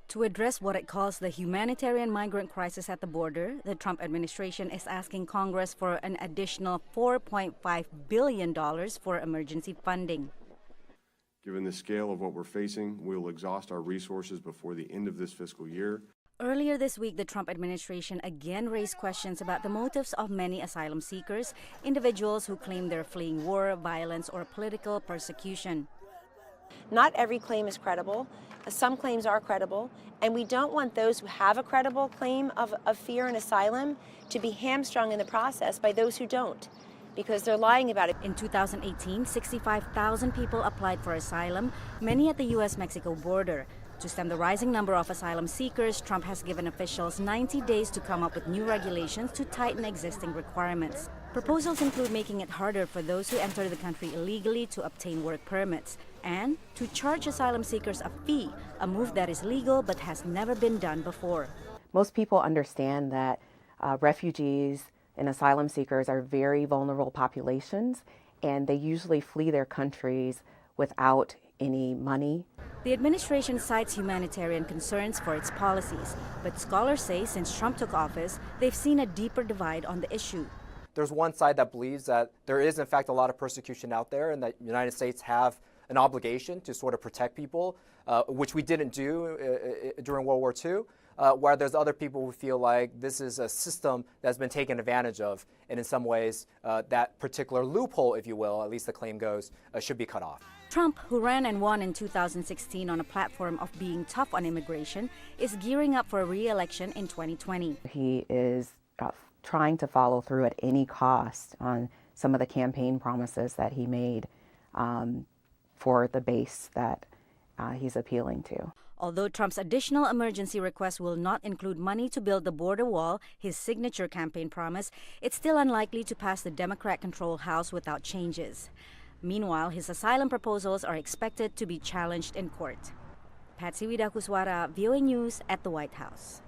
To address what it calls the humanitarian migrant crisis at the border, the Trump administration is asking Congress for an additional $4.5 billion for emergency funding. Given the scale of what we're facing, we will exhaust our resources before the end of this fiscal year. Earlier this week, the Trump administration again raised questions about the motives of many asylum seekers, individuals who claim they're fleeing war, violence, or political persecution. Not every claim is credible. Some claims are credible, and we don't want those who have a credible claim of fear and asylum to be hamstrung in the process by those who don't, because they're lying about it. In 2018, 65,000 people applied for asylum, many at the U.S.-Mexico border. To stem the rising number of asylum seekers, Trump has given officials 90 days to come up with new regulations to tighten existing requirements. Proposals include making it harder for those who enter the country illegally to obtain work permits, and to charge asylum seekers a fee, a move that is legal but has never been done before. Most people understand that refugees and asylum seekers are very vulnerable populations, and they usually flee their countries without any money. The administration cites humanitarian concerns for its policies, but scholars say since Trump took office, they've seen a deeper divide on the issue. There's one side that believes that there is, in fact, a lot of persecution out there and that the United States have an obligation to sort of protect people, which we didn't do during World War II, where there's other people who feel like this is a system that's been taken advantage of, and in some ways, that particular loophole, if you will, at least the claim goes, should be cut off. Trump, who ran and won in 2016 on a platform of being tough on immigration, is gearing up for a re-election in 2020. He is trying to follow through at any cost on some of the campaign promises that he made for the base that he's appealing to. Although Trump's additional emergency request will not include money to build the border wall, his signature campaign promise, it's still unlikely to pass the Democrat-controlled House without changes. Meanwhile, his asylum proposals are expected to be challenged in court. Patsy Widakuswara, VOA News at the White House.